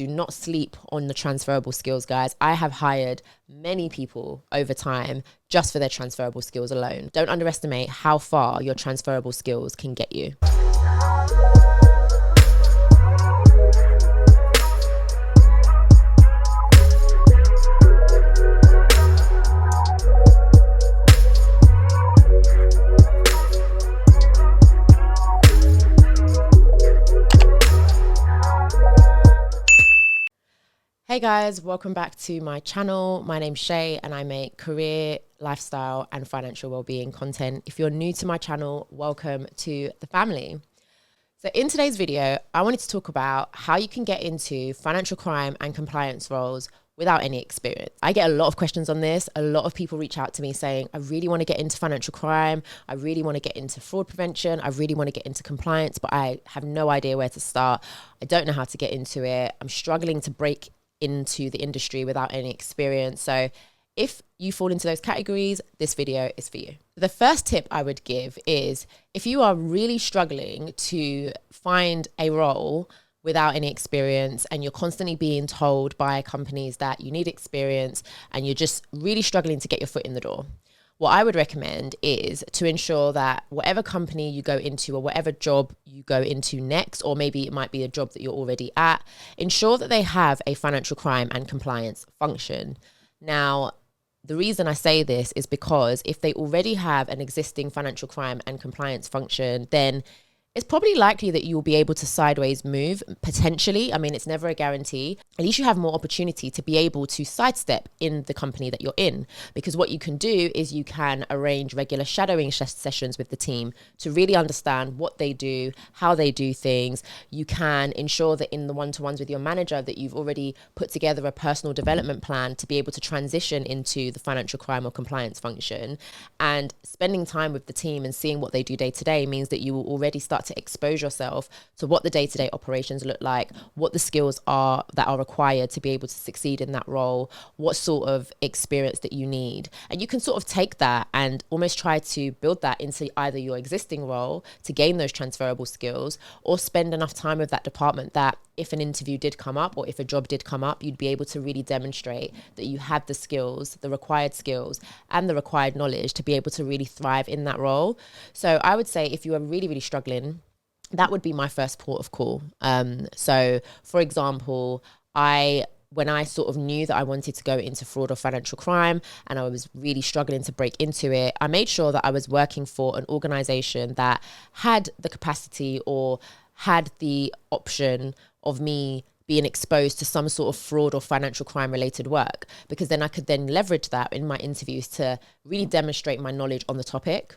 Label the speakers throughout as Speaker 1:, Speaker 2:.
Speaker 1: Do not sleep on the transferable skills, guys. I have hired many people over time just for their transferable skills alone. Don't underestimate how far your transferable skills can get you. Hey guys, welcome back to my channel. My name's Shay and I make career, lifestyle and financial well-being content. If you're new to my channel, welcome to the family. So in today's video, I wanted to talk about how you can get into financial crime and compliance roles without any experience. I get a lot of questions on this. A lot of people reach out to me saying, I really want to get into financial crime. I really want to get into fraud prevention. I really want to get into compliance, but I have no idea where to start. I don't know how to get into it. I'm struggling to break into the industry without any experience. So if you fall into those categories, this video is for you. The first tip I would give is if you are really struggling to find a role without any experience and you're constantly being told by companies that you need experience and you're just really struggling to get your foot in the door, what I would recommend is to ensure that whatever company you go into or whatever job you go into next, or maybe it might be a job that you're already at, ensure that they have a financial crime and compliance function. Now, the reason I say this is because if they already have an existing financial crime and compliance function, then it's probably likely that you'll be able to sideways move, potentially. I mean, it's never a guarantee. At least you have more opportunity to be able to sidestep in the company that you're in. Because what you can do is you can arrange regular shadowing sessions with the team to really understand what they do, how they do things. You can ensure that in the one-to-ones with your manager that you've already put together a personal development plan to be able to transition into the financial crime or compliance function. And spending time with the team and seeing what they do day to day means that you will already start to expose yourself to what the day-to-day operations look like, what the skills are that are required to be able to succeed in that role, what sort of experience that you need. And you can sort of take that and almost try to build that into either your existing role to gain those transferable skills, or spend enough time with that department that if an interview did come up or if a job did come up, you'd be able to really demonstrate that you had the skills, the required skills and the required knowledge to be able to really thrive in that role. So I would say if you are really, really struggling, that would be my first port of call. So for example, when I sort of knew that I wanted to go into fraud or financial crime and I was really struggling to break into it, I made sure that I was working for an organization that had the capacity or had the option of me being exposed to some sort of fraud or financial crime related work, because then I could then leverage that in my interviews to really demonstrate my knowledge on the topic.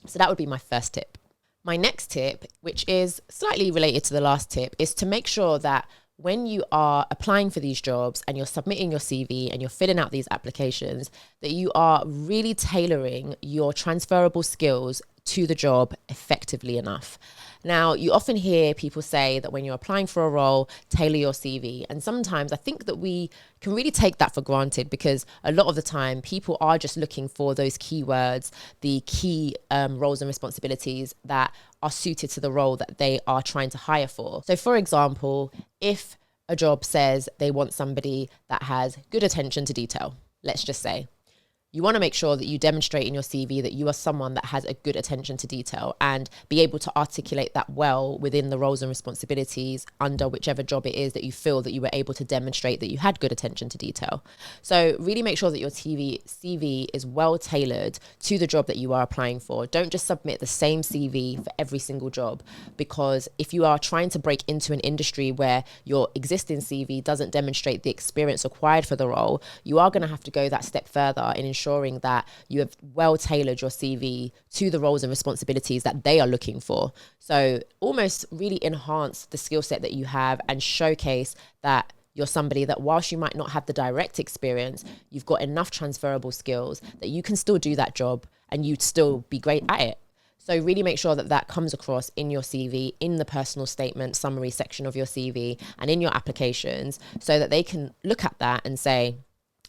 Speaker 1: So that would be my first tip. My next tip, which is slightly related to the last tip, is to make sure that when you are applying for these jobs and you're submitting your CV and you're filling out these applications, that you are really tailoring your transferable skills to the job effectively enough. Now, you often hear people say that when you're applying for a role, tailor your CV. And sometimes I think that we can really take that for granted, because a lot of the time people are just looking for those keywords, the key roles and responsibilities that are suited to the role that they are trying to hire for. So for example, if a job says they want somebody that has good attention to detail, let's just say, you want to make sure that you demonstrate in your CV that you are someone that has a good attention to detail and be able to articulate that well within the roles and responsibilities under whichever job it is that you feel that you were able to demonstrate that you had good attention to detail. So really make sure that your CV is well tailored to the job that you are applying for. Don't just submit the same CV for every single job, because if you are trying to break into an industry where your existing CV doesn't demonstrate the experience required for the role, you are going to have to go that step further in ensuring that you have well tailored your CV to the roles and responsibilities that they are looking for. So almost really enhance the skill set that you have and showcase that you're somebody that, whilst you might not have the direct experience, you've got enough transferable skills that you can still do that job and you'd still be great at it. So really make sure that that comes across in your CV, in the personal statement summary section of your CV and in your applications, so that they can look at that and say,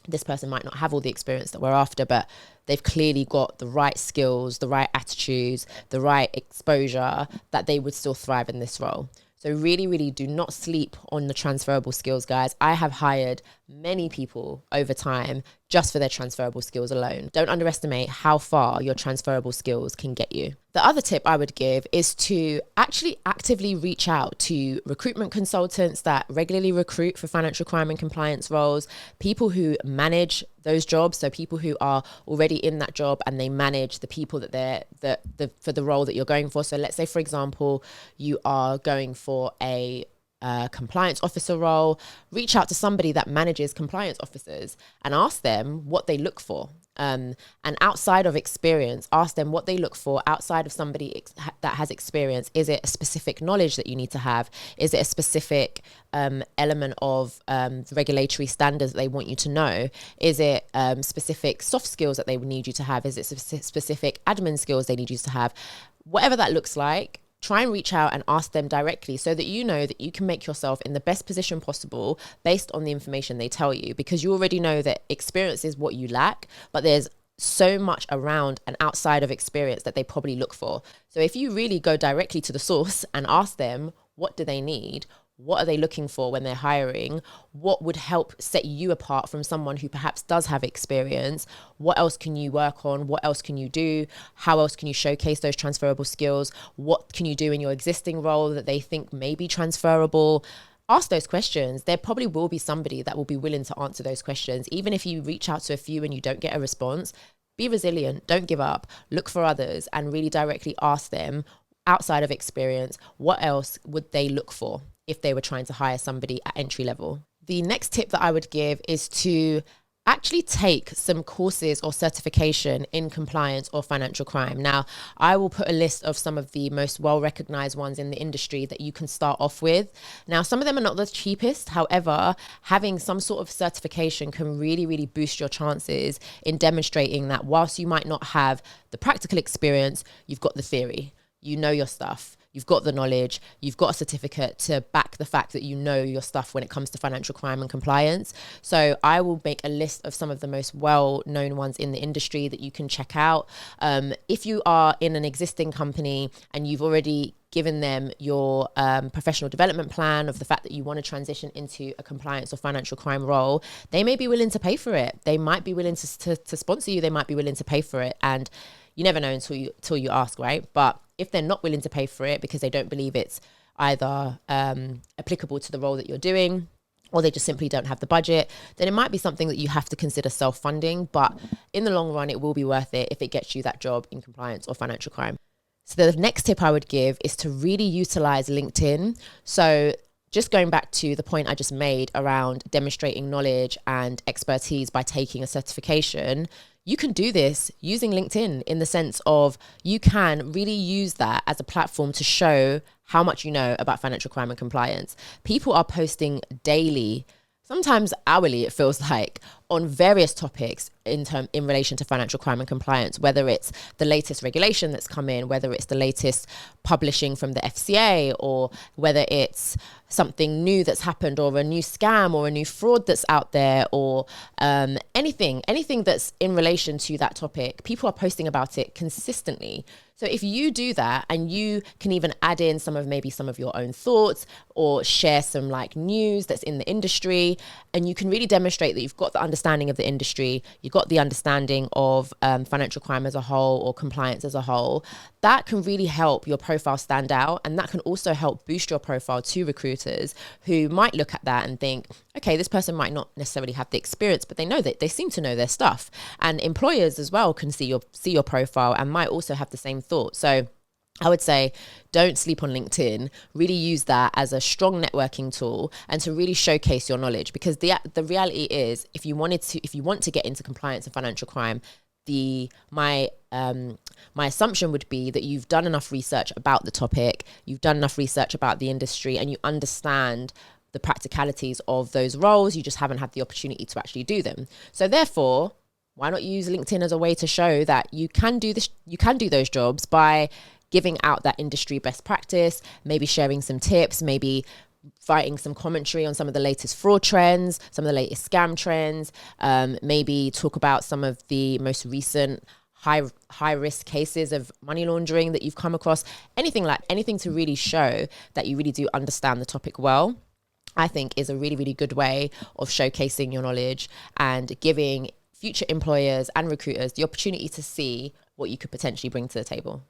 Speaker 1: this person might not have all the experience that we're after, but they've clearly got the right skills, the right attitudes, the right exposure that they would still thrive in this role. So So really, really do not sleep on the transferable skills, guys. I have hired many people over time just for their transferable skills alone. Don't underestimate how far your transferable skills can get you. The other tip I would give is to actually actively reach out to recruitment consultants that regularly recruit for financial crime and compliance roles, people who manage those jobs, so people who are already in that job and they manage the people for the role that you're going for. So let's say, for example, you are going for a compliance officer role. Reach out to somebody that manages compliance officers and ask them what they look for. And outside of experience, ask them what they look for outside of somebody that has experience. Is it a specific knowledge that you need to have? Is it a specific element of regulatory standards that they want you to know? Is it specific soft skills that they need you to have? Is it specific admin skills they need you to have? Whatever that looks like, try and reach out and ask them directly so that you know that you can make yourself in the best position possible based on the information they tell you, because you already know that experience is what you lack, but there's so much around and outside of experience that they probably look for. So if you really go directly to the source and ask them, what do they need? What are they looking for when they're hiring? What would help set you apart from someone who perhaps does have experience? What else can you work on? What else can you do? How else can you showcase those transferable skills? What can you do in your existing role that they think may be transferable? Ask those questions. There probably will be somebody that will be willing to answer those questions. Even if you reach out to a few and you don't get a response, be resilient, don't give up, look for others and really directly ask them, outside of experience, what else would they look for if they were trying to hire somebody at entry level. The next tip that I would give is to actually take some courses or certification in compliance or financial crime. Now, I will put a list of some of the most well-recognized ones in the industry that you can start off with. Now, some of them are not the cheapest. However, having some sort of certification can really, really boost your chances in demonstrating that whilst you might not have the practical experience, you've got the theory. You know your stuff. You've got the knowledge, you've got a certificate to back the fact that you know your stuff when it comes to financial crime and compliance. So I will make a list of some of the most well-known ones in the industry that you can check out. If you are in an existing company and you've already given them your professional development plan of the fact that you want to transition into a compliance or financial crime role, they may be willing to pay for it. They might be willing to sponsor you. They might be willing to pay for it. And you never know until you ask, right? But if they're not willing to pay for it because they don't believe it's either applicable to the role that you're doing, or they just simply don't have the budget, then it might be something that you have to consider self-funding. But in the long run, it will be worth it if it gets you that job in compliance or financial crime. So the next tip I would give is to really utilize LinkedIn. So just going back to the point I just made around demonstrating knowledge and expertise by taking a certification, you can do this using LinkedIn in the sense of you can really use that as a platform to show how much you know about financial crime and compliance. People are posting daily, sometimes hourly, it feels like, on various topics in relation to financial crime and compliance, whether it's the latest regulation that's come in, whether it's the latest publishing from the FCA, or whether it's something new that's happened, or a new scam or a new fraud that's out there, or anything that's in relation to that topic. People are posting about it consistently. So if you do that, and you can even add in some of your own thoughts, or share some like news that's in the industry, and you can really demonstrate that you've got the understanding of the industry, you've got the understanding of financial crime as a whole or compliance as a whole, that can really help your profile stand out. And that can also help boost your profile to recruiters who might look at that and think, okay, this person might not necessarily have the experience, but they seem to know their stuff. And employers as well can see your profile and might also have the same thought. So I would say don't sleep on LinkedIn. Really use that as a strong networking tool and to really showcase your knowledge, because the reality is, if you want to get into compliance and financial crime, my assumption would be that you've done enough research about the topic, you've done enough research about the industry, and you understand the practicalities of those roles. You just haven't had the opportunity to actually do them. So therefore, why not use LinkedIn as a way to show that you can do this, you can do those jobs by giving out that industry best practice, maybe sharing some tips, maybe writing some commentary on some of the latest fraud trends, some of the latest scam trends, maybe talk about some of the most recent high risk cases of money laundering that you've come across, anything to really show that you really do understand the topic well, I think is a really, really good way of showcasing your knowledge and giving future employers and recruiters the opportunity to see what you could potentially bring to the table.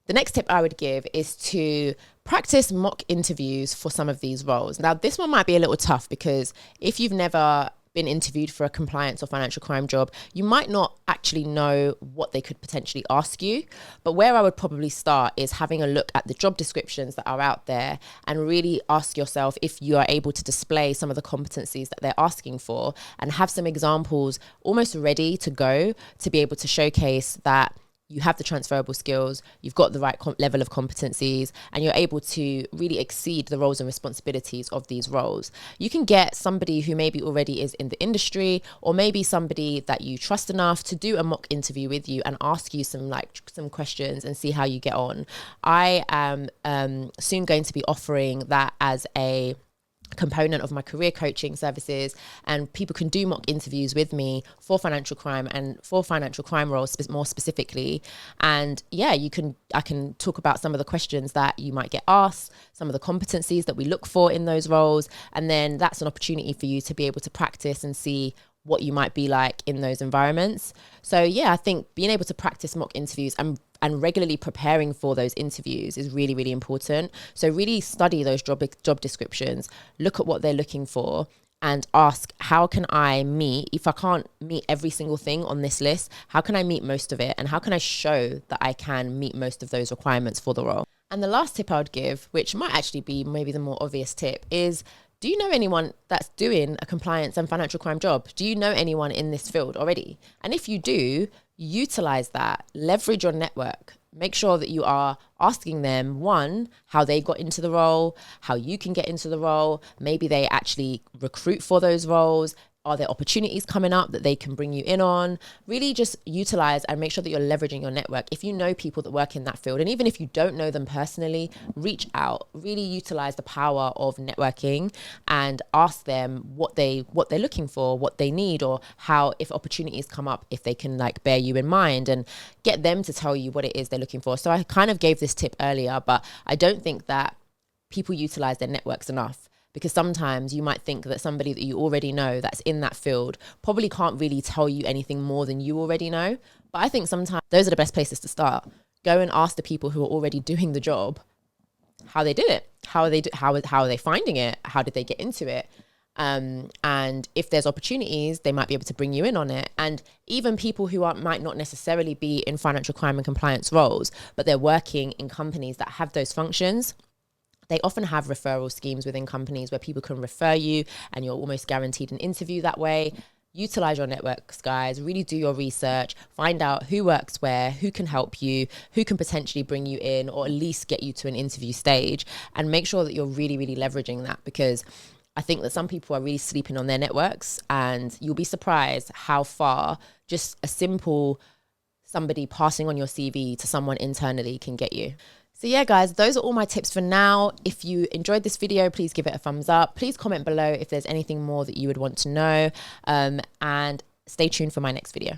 Speaker 1: The next tip I would give is to practice mock interviews for some of these roles. Now, this one might be a little tough because if you've never been interviewed for a compliance or financial crime job, you might not actually know what they could potentially ask you. But where I would probably start is having a look at the job descriptions that are out there and really ask yourself if you are able to display some of the competencies that they're asking for, and have some examples almost ready to go to be able to showcase that you have the transferable skills, you've got the right level of competencies, and you're able to really exceed the roles and responsibilities of these roles. You can get somebody who maybe already is in the industry, or maybe somebody that you trust enough to do a mock interview with you and ask you some questions and see how you get on. I am soon going to be offering that as a component of my career coaching services, and people can do mock interviews with me for financial crime and for financial crime roles more specifically. And yeah, I can talk about some of the questions that you might get asked, some of the competencies that we look for in those roles, and then that's an opportunity for you to be able to practice and see what you might be like in those environments. So yeah, I think being able to practice mock interviews and regularly preparing for those interviews is really, really important. So really study those job descriptions, look at what they're looking for, and ask, how can I meet, if I can't meet every single thing on this list, how can I meet most of it? And how can I show that I can meet most of those requirements for the role? And the last tip I would give, which might actually be maybe the more obvious tip, is, do you know anyone that's doing a compliance and financial crime job? Do you know anyone in this field already? And if you do, utilize that, leverage your network. Make sure that you are asking them, one, how they got into the role, how you can get into the role. Maybe they actually recruit for those roles. Are there opportunities coming up that they can bring you in on? Really just utilize and make sure that you're leveraging your network. If you know people that work in that field, and even if you don't know them personally, reach out, really utilize the power of networking and ask them what they're looking for, what they need, or how, if opportunities come up, if they can bear you in mind, and get them to tell you what it is they're looking for. So I kind of gave this tip earlier, but I don't think that people utilize their networks enough. Because sometimes you might think that somebody that you already know that's in that field probably can't really tell you anything more than you already know. But I think sometimes those are the best places to start. Go and ask the people who are already doing the job how they did it, how are they finding it, how did they get into it, and if there's opportunities, they might be able to bring you in on it. And even people who might not necessarily be in financial crime and compliance roles, but they're working in companies that have those functions, they often have referral schemes within companies where people can refer you and you're almost guaranteed an interview that way. Utilize your networks, guys. Really do your research. Find out who works where, who can help you, who can potentially bring you in, or at least get you to an interview stage. And make sure that you're really, really leveraging that, because I think that some people are really sleeping on their networks, and you'll be surprised how far just a simple somebody passing on your CV to someone internally can get you. So yeah, guys, those are all my tips for now. If you enjoyed this video, please give it a thumbs up. Please comment below if there's anything more that you would want to know, and stay tuned for my next video.